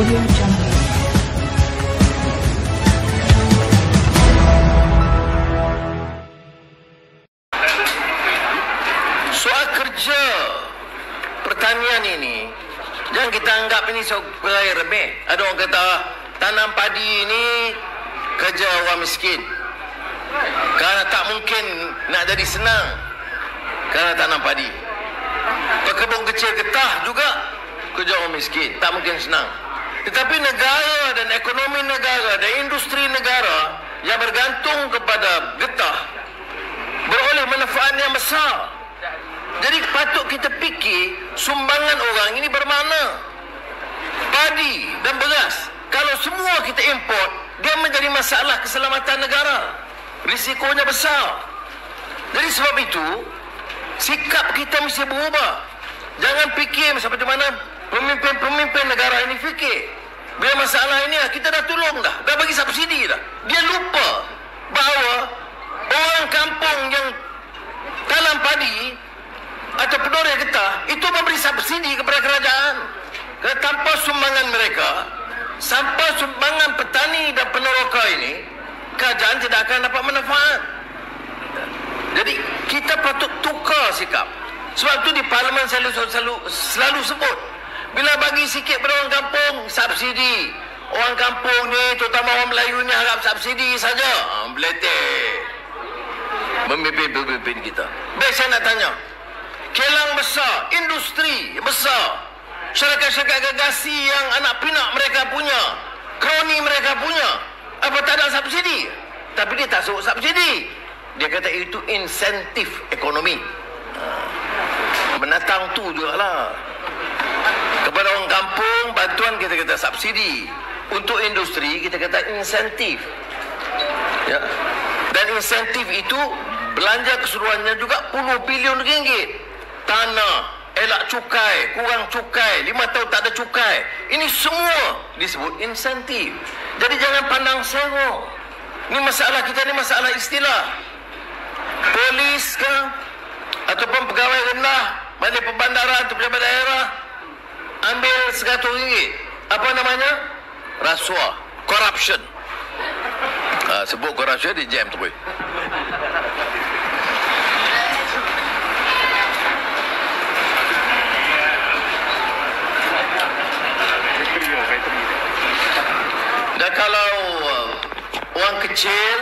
Audio Jungle. Soal kerja pertanian ini, jangan kita anggap ini sebagai remeh. Ada orang kata tanam padi ini kerja orang miskin, kerana tak mungkin nak jadi senang kerana tanam padi. Pekebun kecil getah juga kerja orang miskin, tak mungkin senang. Tetapi negara dan ekonomi negara dan industri negara yang bergantung kepada getah beroleh manfaat yang besar. Jadi patut kita fikir sumbangan orang ini bermakna. Padi dan beras, kalau semua kita import, dia menjadi masalah keselamatan negara. Risikonya besar. Jadi sebab itu, sikap kita mesti berubah. Jangan fikir seperti mana pemimpin-pemimpin negara ini fikir. Bila masalah ini, kita dah tolong dah bagi subsidi dah. Dia lupa bahawa orang kampung yang tanam padi atau penduduk getah itu memberi subsidi kepada kerajaan. Kerana tanpa sumbangan mereka, tanpa sumbangan petani dan peneroka ini, kerajaan tidak akan dapat manfaat. Jadi kita patut tukar sikap. Sebab itu di parlimen selalu sebut, bila bagi sikit pada orang kampung, subsidi. Orang kampung ni, terutama orang Melayu ni, harap subsidi saja. Beletek memimpin kita. Baik, saya nak tanya, kilang besar, industri besar, syarikat-syarikat gergasi yang anak pinak mereka punya, kroni mereka punya, apa tak ada subsidi? Tapi dia tak sebut subsidi. Dia kata itu insentif ekonomi. Menatang tu jugalah. Kepada orang kampung, bantuan kita kata subsidi. Untuk industri, kita kata insentif. Ya. Dan insentif itu, belanja keseluruhannya juga puluh bilion ringgit. Tanah, elak cukai, kurang cukai, 5 tahun tak ada cukai. Ini semua disebut insentif. Jadi jangan pandang serong. Ini masalah kita, ni masalah istilah. Polis ke, ataupun pegawai rendah, balik perbandaran atau pejabat daerah, ambil RM100. Apa namanya? Rasuah. Corruption. Sebut corruption, di jam tu. Dan kalau orang kecil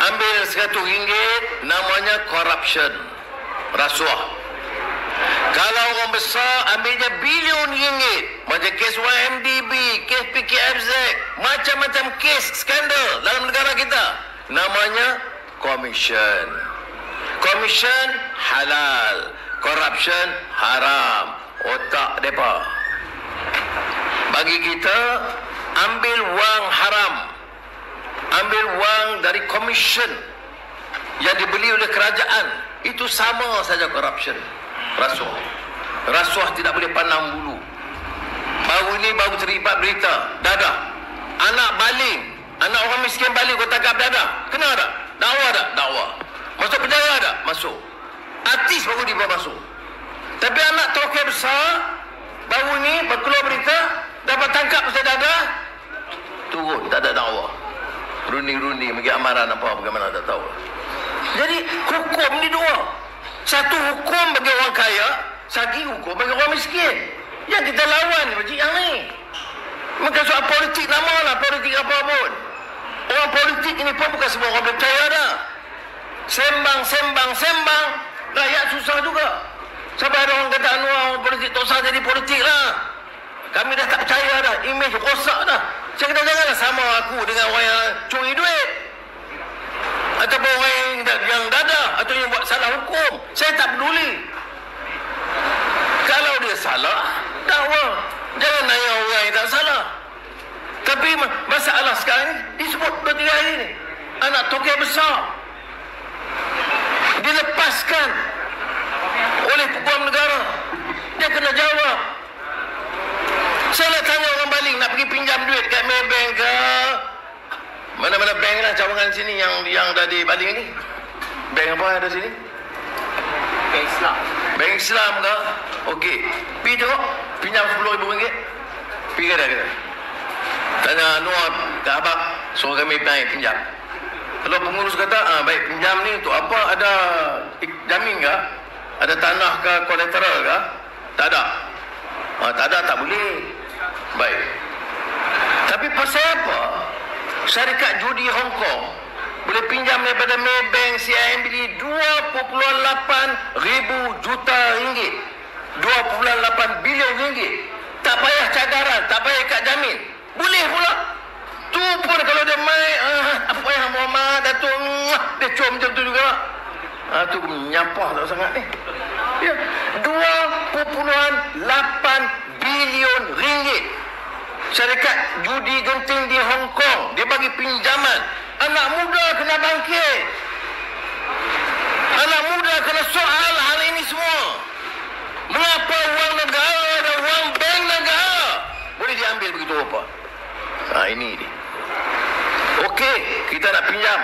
ambil RM100, namanya corruption, rasuah. Kalau orang besar ambilnya bilion ringgit, macam kes YMDB, kes PKFZ, macam-macam kes skandal dalam negara kita, namanya commission. Commission halal, corruption haram. Otak depa. Bagi kita, ambil wang haram, ambil wang dari commission yang dibeli oleh kerajaan, itu sama saja corruption, rasuah. Rasuah tidak boleh pandang bulu. Baru terlibat berita, dadah, anak baling, anak orang miskin baling, kau tangkap dadah, kena tak? Dakwa tak? Dakwa. Masuk penjara tak? Masuk. Artis baru dibawa masuk. Tapi anak tokoh besar, baru keluar berita, dapat tangkap pasal dadah, turun, tak ada dakwa. Runding-runding, bagi amaran apa, bagaimana tak tahu. Jadi, hukum ni dua. Satu hukum bagi orang kaya, satu hukum bagi orang miskin. Yang kita lawan macam yang ni. Maka soal politik namalah, politik apa pun. Orang politik ini pun bukan semua orang percaya dah. Sembang, rakyat susah juga. Sampai ada orang kata, orang politik tak usah jadi politik lah. Kami dah tak percaya dah, imej rosak dah. Saya kata janganlah sama aku dengan orang yang curi duit, ataupun orang yang dadah, atau yang buat salah hukum. Saya tak peduli. Kalau dia salah, dakwa. Jangan nanya orang yang tak salah. Tapi masalah sekarang ni disebut 2-3 hari ni, anak tokoh besar dilepaskan oleh peguam negara. Dia kena jawab. Saya nak tanya orang baling nak pergi pinjam duit kat Maybank ke mana-mana bank lah cawangan sini yang dah di baling ni. Bank apa ada sini? Bank Islam. Bank Islam ke? Okey. Pergi tengok. pinjam RM10,000. Pergi kita. Tanya Anwar ke Abang, suruh kami naik pinjam. Kalau pengurus kata, baik pinjam ni untuk apa? Ada jamin ke? Ada tanah ke, kolateral ke? Tak ada. Tak ada, tak boleh. Baik. Tapi pasal apa? Syarikat judi Hong Kong boleh pinjam daripada Maybank, CIMB 2.8 ribu juta ringgit. 2.8 bilion ringgit. Tak payah cadaran, tak payah ikat jamin. Boleh pula. Tu pun kalau dia main, apa yang Muhammad Datuk, dia cium macam tu juga. Tu menyampah tak sangat ni. Ya, 2.8 bilion ringgit. Syarikat judi genting di Hong Kong, dia bagi pinjaman. Anak muda kena bangkit. Anak muda kena soal hal ini semua. Mengapa wang negara dan wang bank negara boleh diambil begitu rupa? Ini dia. Okey, kita nak pinjam,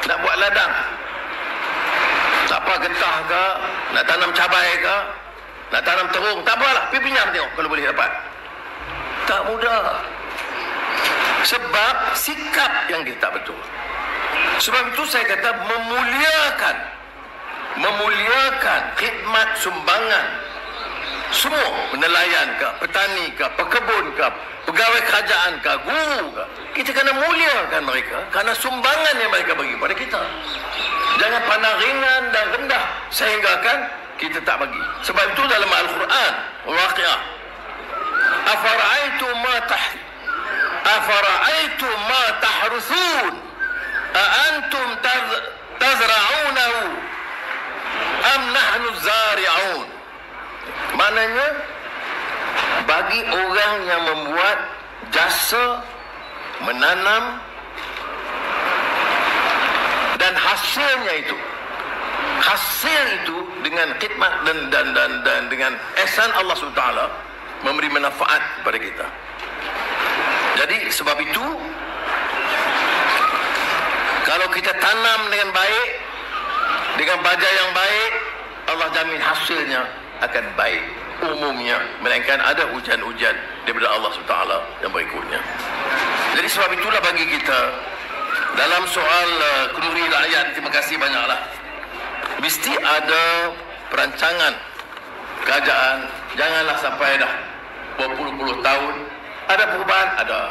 nak buat ladang. Tak apa, getah ke, nak tanam cabai ke, nak tanam terung, tak apalah, pergi pinjam tengok kalau boleh dapat. Tak mudah. Sebab sikap yang kita tak betul. Sebab itu saya kata memuliakan khidmat sumbangan semua, nelayan ke, petani ke, pekebun ke, pegawai kerajaan ke, guru ke. Kita kena muliakan mereka kerana sumbangan yang mereka bagi kepada kita. Jangan pandang ringan dan rendah sehingga kan kita tak bagi. Sebab itu dalam Al-Quran Waqiah, afara'aitum ma tahrusun a antum tazra'unahu am nahnu zari'un. Maknanya bagi orang yang membuat jasa menanam dan hasil itu dengan khidmat dan dengan ihsan Allah SWT memberi manfaat kepada kita. Jadi sebab itu kalau kita tanam dengan baik, dengan baja yang baik, Allah jamin hasilnya akan baik umumnya, melainkan ada ujian-ujian daripada Allah SWT yang berikutnya. Jadi sebab itulah bagi kita dalam soal kenduri rakyat, terima kasih banyaklah, mesti ada perancangan kerajaan. Janganlah sampai dah berpuluh-puluh tahun ada perubahan. Ada.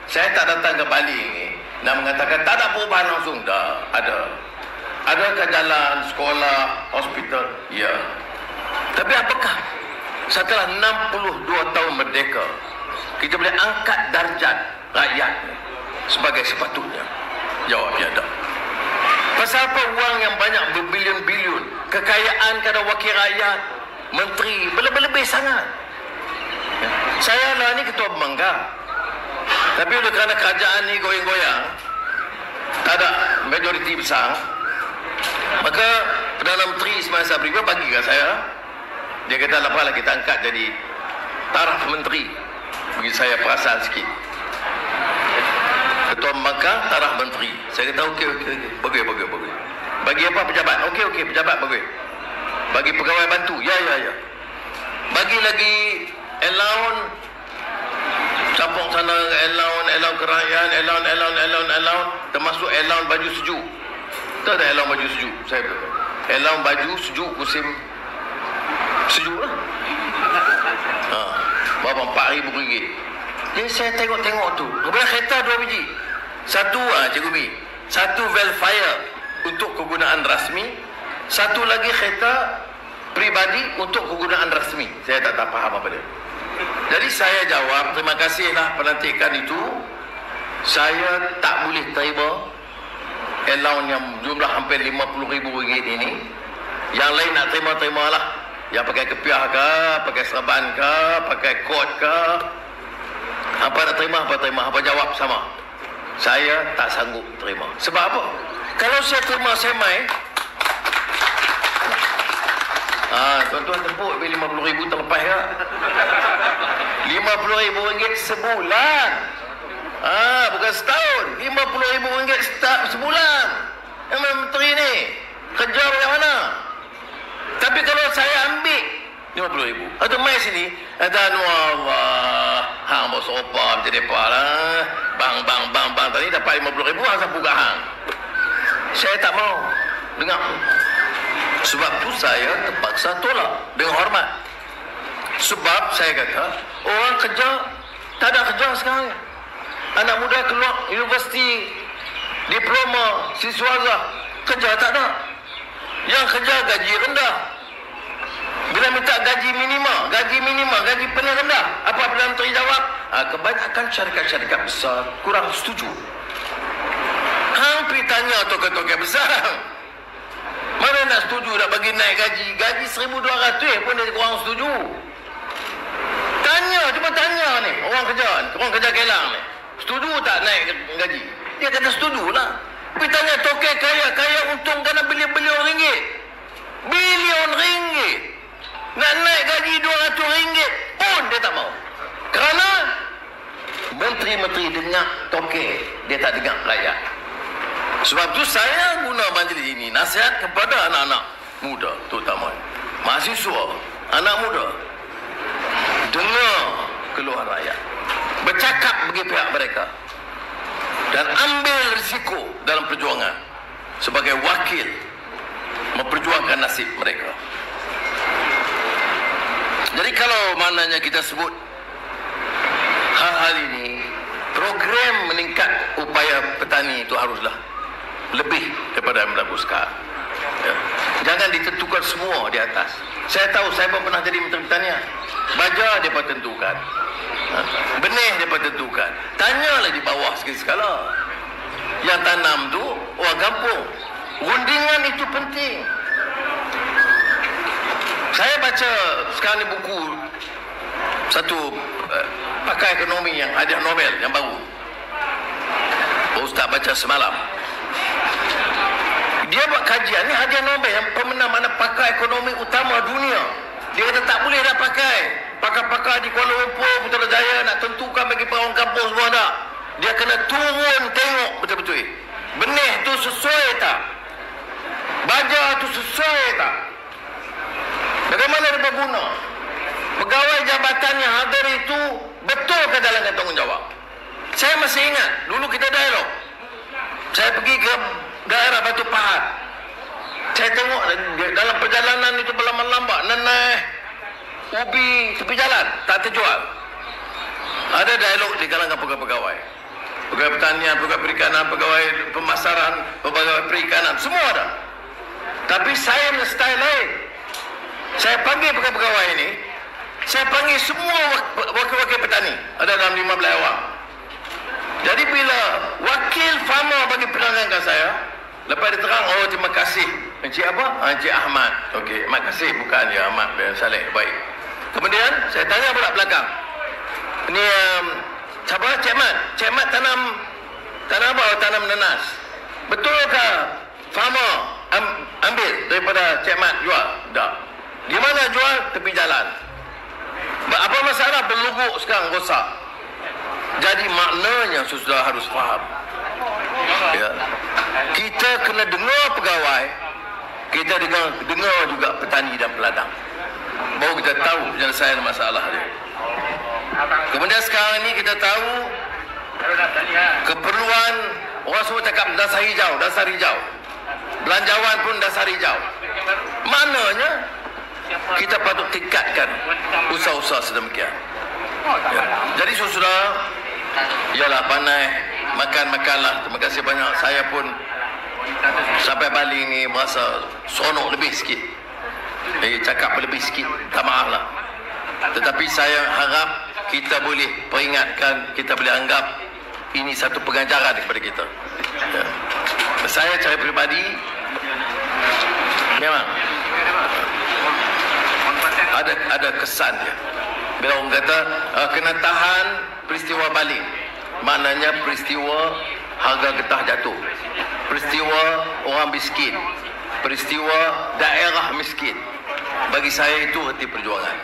Saya tak datang ke Bali ini nak mengatakan tak ada perubahan langsung. Dah ada. Adakah jalan, sekolah, hospital? Ya. Tapi apakah setelah 62 tahun merdeka kita boleh angkat darjat rakyat sebagai sepatutnya? Jawabnya tak. Pasal apa wang yang banyak berbilion-bilion, kekayaan kepada wakil rakyat, menteri, berlebih-lebih sangat. Saya lah ni ketua pemanggang, tapi oleh kerana kerajaan ni goyang-goyang, tak ada majoriti besar, maka Perdana Menteri Ismail Sabri bagi ke saya. Dia kata apalah kita angkat jadi taraf menteri. Bagi saya perasan sikit. Ketua pemanggang taraf menteri. Saya kata okey. Bagi. Bagi apa pejabat? Okey, pejabat bagi. Bagi pegawai bantu. Ya. Bagi lagi allowance, campur sana allowance kerajaan, allowance, termasuk allowance baju sejuk. Tak ada allowance baju sejuk. Saya allowance baju sejuk musim sejuk lah. Berapa? RM4,000. Jadi saya tengok tu. Kemudian kereta 2 biji. Satu Cikgu Mi, satu Velfire untuk kegunaan rasmi, satu lagi kereta pribadi untuk kegunaan rasmi. Saya tak faham apa dia. Jadi saya jawab, terima kasihlah pelantikan itu. Saya tak boleh terima allowance yang jumlah hampir RM50,000 ini. Yang lain nak terima-terimalah. Yang pakai kepiah ke, pakai serban ke, pakai kot ke, apa nak terima, apa jawab sama. Saya tak sanggup terima. Sebab apa? Kalau saya terima, saya main. Tuan-tuan tepuk RM50,000 terlepas ke? RM50,000 sebulan. Bukan setahun. RM50,000 sebulan. Yang menteri ni kerja bagaimana? Tapi kalau saya ambil 50,000. Atau mai sini, ada Allah, hang bos opa jadi apa lah. Bang tadi dapat 50,000 asal buka hang. Saya tak mau dengar. Sebab tu saya terpaksa tolak dengan hormat. Sebab saya kata, orang kerja tak ada kerja sekarang. Anak muda keluar universiti, diploma, siswaza, kerja tak ada. Yang kerja gaji rendah. Bila minta gaji minima, gaji paling rendah. Apa Perdana Menteri jawab? Kebanyakan syarikat-syarikat besar kurang setuju. Hampir tanya tokoh-tokoh besar. Mana nak setuju nak bagi naik gaji? Gaji 1,200 pun dia kurang setuju. Cuma tanya ni, orang kerja Kelang ni. Setuju tak naik gaji? Dia kata setuju lah. Tapi tanya tokoh kaya untung kena bilion ringgit. Bilion ringgit. Nak naik gaji RM200 pun dia tak mau. Kerana menteri-menteri dengar toke, dia tak dengar rakyat. Sebab tu saya guna majlis ini nasihat kepada anak-anak muda, terutama mahasiswa, anak muda. Dengar keluhan rakyat. Bercakap bagi pihak mereka. Dan ambil risiko dalam perjuangan sebagai wakil memperjuangkan nasib mereka. Jadi kalau maknanya kita sebut hal-hal ini, program meningkat upaya petani itu haruslah lebih daripada yang berlaku sekarang. Ya. Jangan ditentukan semua di atas. Saya tahu, saya pun pernah jadi Menteri Pertanian. Baja dia pun tentukan. Benih dia pun tentukan. Tanyalah di bawah sekali-sekala. Yang tanam tu orang kampung. Rundingan itu penting. Saya baca sekarang ni buku satu pakar ekonomi yang hadiah Nobel yang baru. Ustaz baca semalam. Dia buat kajian ni, hadiah Nobel yang pemenang mana pakar ekonomi utama dunia. Dia kata tak boleh dah pakai pakar-pakar di Kuala Lumpur, Putrajaya nak tentukan bagi orang kampung semua tak. Dia kena turun tengok betul-betul. Benih tu sesuai tak? Baja tu sesuai tak? Bagaimana dia berguna? Pegawai jabatan yang hadir itu betul ke dalam tanggungjawab? Saya masih ingat, dulu kita dialog. Saya pergi ke daerah Batu Pahat. Saya tengok dalam perjalanan itu berlambat-lambat. Neneh, ubi tepi jalan, tak terjual. Ada dialog di kalangan pegawai-pegawai. Pegawai pertanian, pegawai perikanan, pegawai pemasaran, pegawai perikanan, semua ada. Tapi saya punya style lain. Saya panggil pegawai ini, saya panggil semua wakil-wakil petani. Ada dalam 15 orang. Jadi bila wakil farmer bagi penerangan saya, lepas dia terang, oh terima kasih. Encik apa? Encik Ahmad. Okey, terima kasih. Bukan dia Ahmad bin Saleh. Baik. Kemudian saya tanya pula belakang. Ini siapa? Cik Mat. Cik Mat tanam apa? Tanam nanas. Betulkah farmer ambil daripada Cik Mat jual? Tak. Di mana jual? Tepi jalan. Apa masalah? Berlubuk sekarang rosak. Jadi maknanya sudah harus faham. Ya. Kita kena dengar pegawai, kita dengar juga petani dan peladang. Baru kita tahu penyelesaian masalah dia. Kemudian sekarang ini kita tahu keperluan, orang semua cakap dasar hijau. Belanjawan pun dasar hijau. Maknanya kita patut tingkatkan usaha-usaha sedemikian. Ya. Jadi saudara, ialah pandai makanlah. Terima kasih banyak. Saya pun sampai balik ni merasa seronok lebih sikit. Cakap lebih sikit, tak maaf lah. Tetapi saya harap kita boleh peringatkan, kita boleh anggap ini satu pengajaran kepada kita. Ya. Saya cara peribadi memang ada kesan dia. Bila orang kata kena tahan peristiwa balik, maknanya peristiwa harga getah jatuh, peristiwa orang miskin, peristiwa daerah miskin. Bagi saya itu erti perjuangan.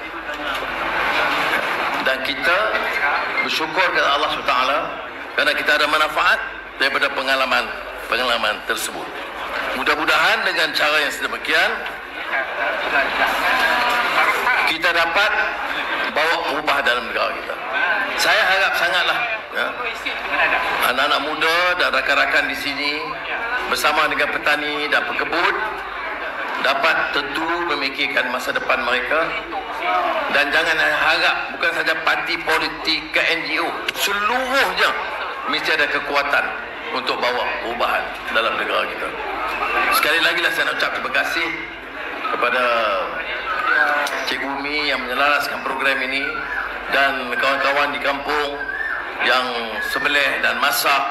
Dan kita bersyukur kepada Allah SWT kerana kita ada manfaat daripada pengalaman tersebut. Mudah-mudahan dengan cara yang sedemikian kita kita dapat bawa perubahan dalam negara kita. Saya harap sangatlah anak-anak muda dan rakan-rakan di sini bersama dengan petani dan pekebun dapat tentu memikirkan masa depan mereka, dan jangan harap bukan saja parti politik ke NGO, seluruhnya mesti ada kekuatan untuk bawa perubahan dalam negara kita. Sekali lagi lah saya nak ucap terima kasih kepada Cikgu Umi yang menyelaraskan program ini dan kawan-kawan di kampung yang sembelih dan masak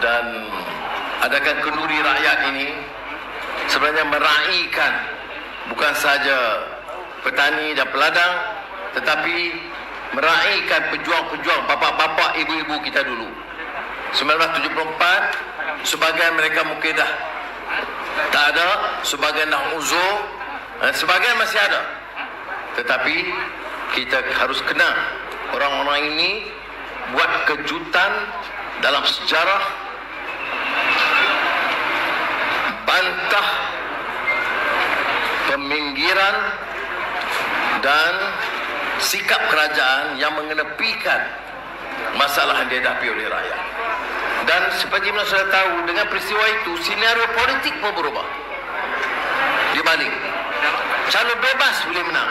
dan adakan kenduri rakyat ini. Sebenarnya meraihkan bukan saja petani dan peladang, tetapi meraihkan pejuang-pejuang bapa-bapa, ibu-ibu kita dulu. 1974 sebagian mereka mungkin dah tak ada, sebagian dah uzur, sebagian masih ada. Tetapi kita harus kenal orang-orang ini buat kejutan dalam sejarah, bantah peminggiran dan sikap kerajaan yang mengenepikan masalah yang dihadapi oleh rakyat. Dan seperti mana sudah tahu, dengan peristiwa itu senario politik pun berubah. Dibalik calon bebas boleh menang,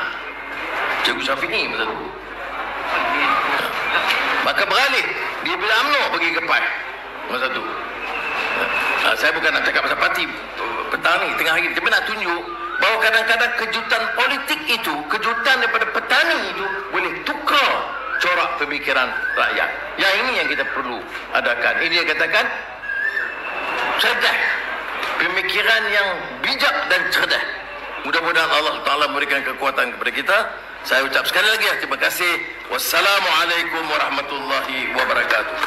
Cikgu Syafiee masa dulu. Maka beralih dia bila UMNO pergi ke PAS masa tu. Saya bukan nak cakap pasal parti petani tengah hari, tapi nak tunjuk bahawa kadang-kadang kejutan politik itu, kejutan daripada petani itu boleh tukar corak pemikiran rakyat. Yang ini yang kita perlu adakan. Ini dia katakan cerdas, pemikiran yang bijak dan cerdas. Mudah-mudahan Allah Ta'ala memberikan kekuatan kepada kita. Saya ucap sekali lagi terima kasih. Wassalamualaikum warahmatullahi wabarakatuh.